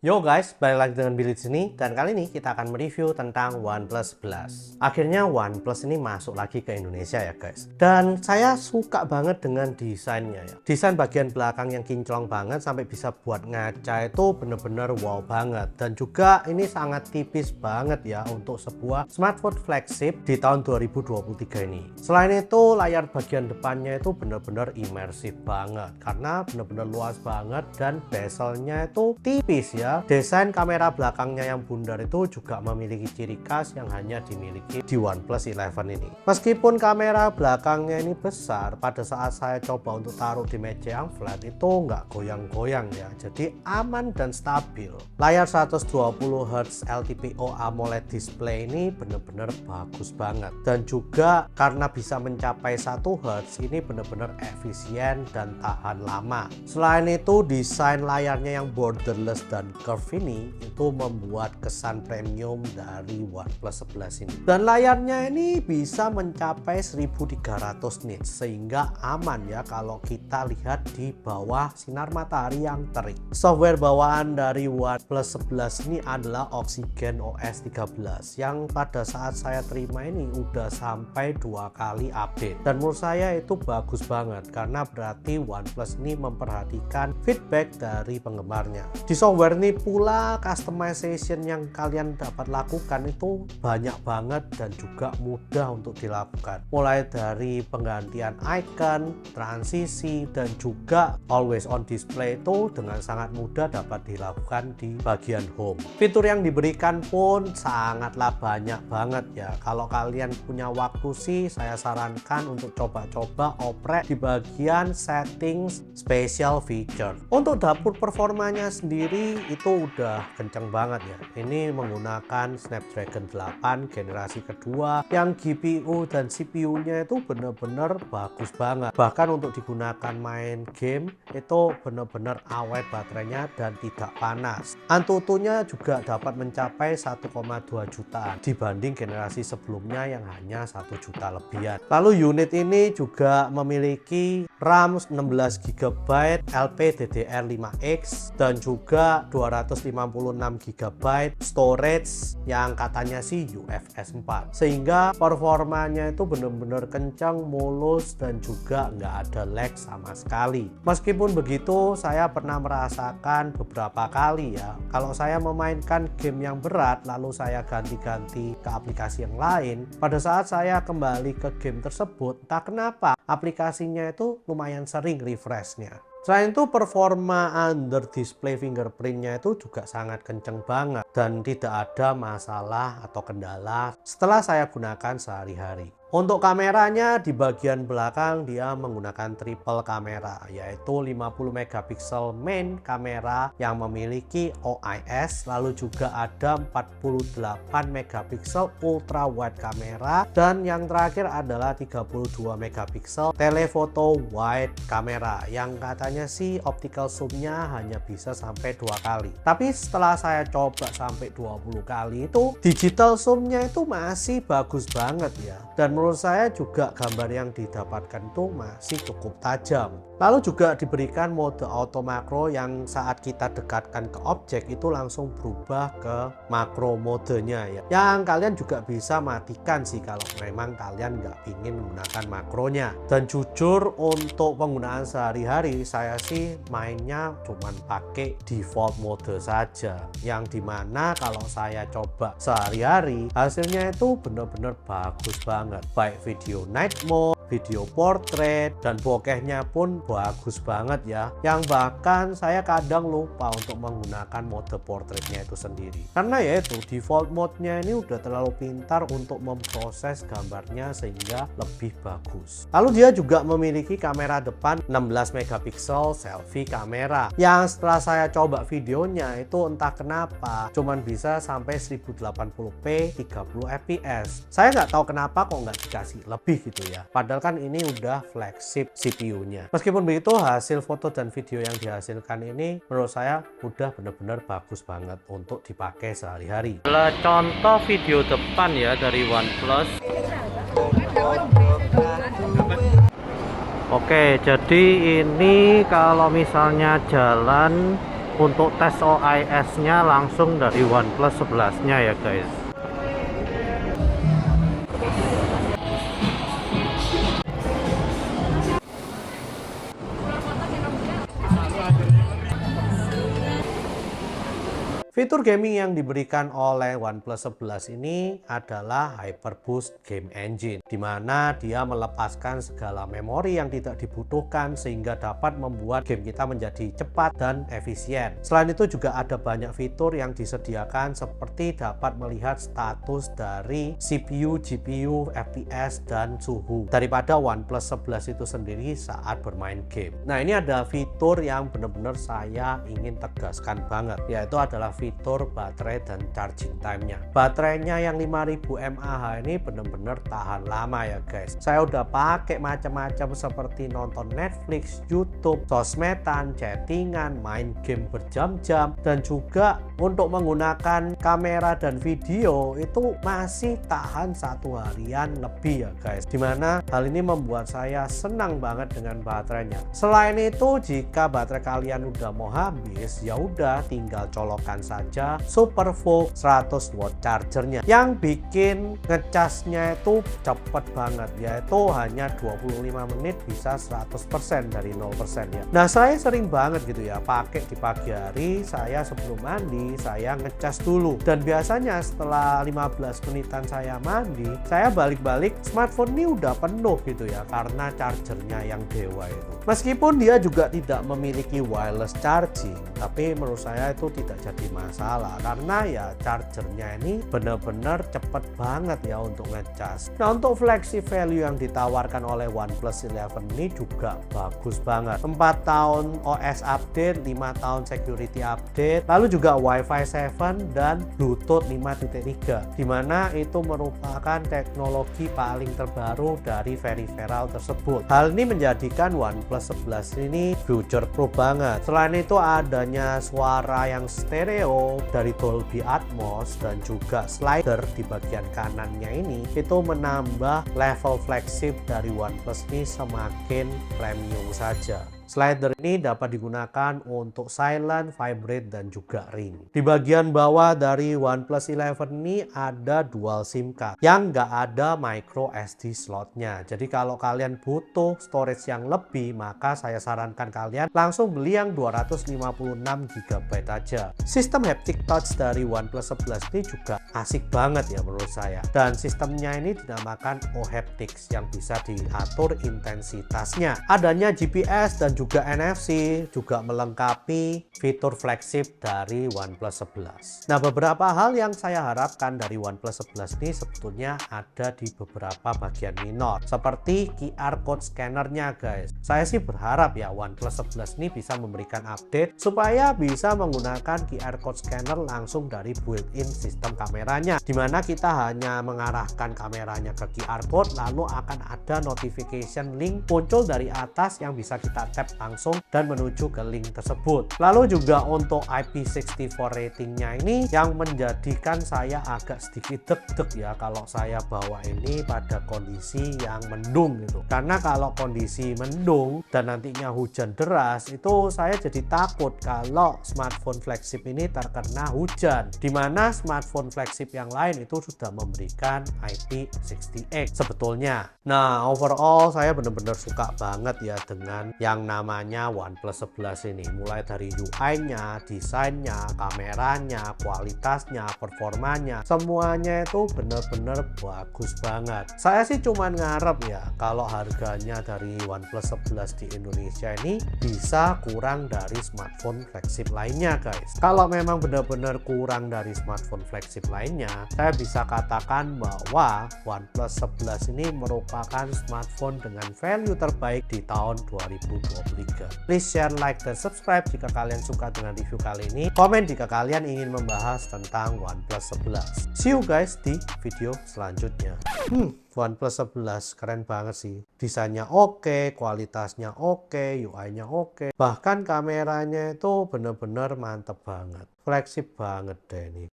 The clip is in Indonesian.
Yo guys, balik lagi dengan Billy di sini dan kali ini kita akan mereview tentang OnePlus 11. Akhirnya OnePlus ini masuk lagi ke Indonesia ya guys. Dan saya suka banget dengan desainnya ya. Desain bagian belakang yang kinclong banget sampai bisa buat ngaca itu bener-bener wow banget. Dan juga ini sangat tipis banget ya untuk sebuah smartphone flagship di tahun 2023 ini. Selain itu layar bagian depannya itu bener-bener imersif banget karena bener-bener luas banget dan bezelnya itu tipis ya. Desain kamera belakangnya yang bundar itu juga memiliki ciri khas yang hanya dimiliki di OnePlus 11 ini. Meskipun kamera belakangnya ini besar, pada saat saya coba untuk taruh di meja yang flat itu nggak goyang-goyang ya, jadi aman dan stabil. Layar 120Hz LTPO AMOLED display ini bener-bener bagus banget, dan juga karena bisa mencapai 1 Hz ini bener-bener efisien dan tahan lama. Selain itu desain layarnya yang borderless dan curve ini itu membuat kesan premium dari OnePlus 11 ini. Dan layarnya ini bisa mencapai 1300 nits sehingga aman ya kalau kita lihat di bawah sinar matahari yang terik. Software bawaan dari OnePlus 11 ini adalah Oxygen OS 13 yang pada saat saya terima ini udah sampai 2 kali update. Dan menurut saya itu bagus banget karena berarti OnePlus ini memperhatikan feedback dari penggemarnya. Di software ini pula customization yang kalian dapat lakukan itu banyak banget dan juga mudah untuk dilakukan, mulai dari penggantian icon, transisi, dan juga always on display itu dengan sangat mudah dapat dilakukan di bagian home. Fitur yang diberikan pun sangatlah banyak banget ya. Kalau kalian punya waktu sih saya sarankan untuk coba-coba oprek di bagian settings special feature. Untuk dapur performanya sendiri itu udah kenceng banget ya. Ini menggunakan Snapdragon 8 generasi kedua yang GPU dan CPU nya itu bener-bener bagus banget. Bahkan untuk digunakan main game itu bener-bener awet baterainya dan tidak panas. Antutunya juga dapat mencapai 1,2 jutaan dibanding generasi sebelumnya yang hanya 1 juta lebihan. Lalu unit ini juga memiliki RAM 16GB LPDDR5X dan juga 256GB storage yang katanya sih UFS 4, sehingga performanya itu benar-benar kencang, mulus, dan juga nggak ada lag sama sekali. Meskipun begitu saya pernah merasakan beberapa kali ya, kalau saya memainkan game yang berat lalu saya ganti-ganti ke aplikasi yang lain, pada saat saya kembali ke game tersebut entah kenapa aplikasinya itu lumayan sering refreshnya. Selain itu performa under display fingerprintnya itu juga sangat kenceng banget dan tidak ada masalah atau kendala setelah saya gunakan sehari-hari. Untuk kameranya di bagian belakang dia menggunakan triple kamera, yaitu 50MP main kamera yang memiliki OIS, lalu juga ada 48MP ultra wide kamera, dan yang terakhir adalah 32MP telephoto wide kamera yang katanya sih optical zoom-nya hanya bisa sampai 2 kali. Tapi setelah saya coba sampai 20 kali itu digital zoom-nya itu masih bagus banget ya. Dan menurut saya juga gambar yang didapatkan itu masih cukup tajam. Lalu juga diberikan mode auto makro yang saat kita dekatkan ke objek itu langsung berubah ke makro modenya ya. Yang kalian juga bisa matikan sih kalau memang kalian nggak ingin menggunakan makronya. Dan jujur untuk penggunaan sehari-hari saya sih mainnya cuman pakai default mode saja. Yang dimana kalau saya coba sehari-hari hasilnya itu bener-bener bagus banget. Baik video night mode, video portrait, dan bokehnya pun bagus banget ya. Yang bahkan saya kadang lupa untuk menggunakan mode portraitnya itu sendiri, karena ya itu default mode-nya ini udah terlalu pintar untuk memproses gambarnya sehingga lebih bagus. Lalu dia juga memiliki kamera depan 16MP selfie kamera yang setelah saya coba videonya itu entah kenapa cuman bisa sampai 1080p 30fps. Saya nggak tahu kenapa kok nggak dikasih lebih gitu ya, padahal kan ini udah flagship CPU-nya. Meskipun begitu hasil foto dan video yang dihasilkan ini menurut saya udah bener-bener bagus banget untuk dipakai sehari-hari. Contoh video depan ya dari OnePlus. Oke, jadi ini kalau misalnya jalan Untuk tes OIS-nya langsung dari OnePlus 11-nya ya guys. Fitur gaming yang diberikan oleh OnePlus 11 ini adalah Hyperboost Game Engine, di mana dia melepaskan segala memori yang tidak dibutuhkan sehingga dapat membuat game kita menjadi cepat dan efisien. Selain itu juga ada banyak fitur yang disediakan seperti dapat melihat status dari CPU, GPU, FPS, dan suhu daripada OnePlus 11 itu sendiri saat bermain game. Nah, ini ada fitur yang benar-benar saya ingin tegaskan banget, yaitu adalah fitur baterai dan charging time-nya. Baterainya yang 5000 mAh ini benar-benar tahan lama ya guys. Saya udah pakai macam-macam seperti nonton Netflix, YouTube, sosmedan, chattingan, main game berjam-jam, dan juga untuk menggunakan kamera dan video itu masih tahan 1 harian lebih ya guys. Dimana hal ini membuat saya senang banget dengan baterainya. Selain itu, jika baterai kalian udah mau habis, ya udah tinggal colokan saja SuperVOOC 100 watt chargernya yang bikin ngecasnya itu cepet banget, yaitu hanya 25 menit bisa 100% dari 0% ya. Nah, saya sering banget gitu ya pakai di pagi hari, saya sebelum mandi saya ngecas dulu, dan biasanya setelah 15 menitan saya mandi, saya balik-balik smartphone ini udah penuh gitu ya, karena chargernya yang dewa itu. Meskipun dia juga tidak memiliki wireless charging, tapi menurut saya itu tidak jadi masalah karena ya chargernya ini benar-benar cepet banget ya untuk ngecas. Nah, untuk flagship value yang ditawarkan oleh OnePlus 11 ini juga bagus banget. 4 tahun OS update, 5 tahun security update, lalu juga Wi-Fi 7 dan Bluetooth 5.3, dimana itu merupakan teknologi paling terbaru dari peripheral tersebut. Hal ini menjadikan OnePlus 11 ini future proof banget. Selain itu adanya suara yang stereo dari Dolby Atmos dan juga slider di bagian kanannya ini, itu menambah level flagship dari OnePlus ini semakin premium saja. Slider ini dapat digunakan untuk silent, vibrate, dan juga ring. Di bagian bawah dari OnePlus 11 ini ada dual SIM card yang nggak ada micro SD slotnya. Jadi kalau kalian butuh storage yang lebih, maka saya sarankan kalian langsung beli yang 256 GB aja. Sistem haptic touch dari OnePlus 11 ini juga asik banget ya menurut saya. Dan sistemnya ini dinamakan OHaptics yang bisa diatur intensitasnya. Adanya GPS dan juga NFC juga melengkapi fitur flagship dari OnePlus 11. Nah, beberapa hal yang saya harapkan dari OnePlus 11 ini sebetulnya ada di beberapa bagian minor, seperti QR code scannernya guys. Saya sih berharap ya OnePlus 11 ini bisa memberikan update supaya bisa menggunakan QR code scanner langsung dari built-in sistem kameranya, dimana kita hanya mengarahkan kameranya ke QR code, lalu akan ada notification link muncul dari atas yang bisa kita tap langsung dan menuju ke link tersebut. Lalu juga untuk IP64 ratingnya ini yang menjadikan saya agak sedikit deg-deg ya kalau saya bawa ini pada kondisi yang mendung gitu. Karena kalau kondisi mendung dan nantinya hujan deras, itu saya jadi takut kalau smartphone flagship ini terkena hujan, dimana smartphone flagship yang lain itu sudah memberikan IP68 sebetulnya. Nah, overall saya benar-benar suka banget ya dengan yang namanya OnePlus 11 ini, mulai dari UI-nya, desainnya, kameranya, kualitasnya, performanya, semuanya itu bener-bener bagus banget. Saya sih cuman ngarep ya kalau harganya dari OnePlus 11 di Indonesia ini bisa kurang dari smartphone flagship lainnya guys. Kalau memang benar-benar kurang dari smartphone flagship lainnya, saya bisa katakan bahwa OnePlus 11 ini merupakan smartphone dengan value terbaik di tahun 2023. Please share, like, dan subscribe jika kalian suka dengan review kali ini. Komen jika kalian ingin membahas tentang OnePlus 11. See you guys di video selanjutnya. OnePlus 11 keren banget sih. Desainnya oke, kualitasnya oke, UI-nya oke. Bahkan kameranya itu bener-bener mantep banget. Flagship banget deh ini.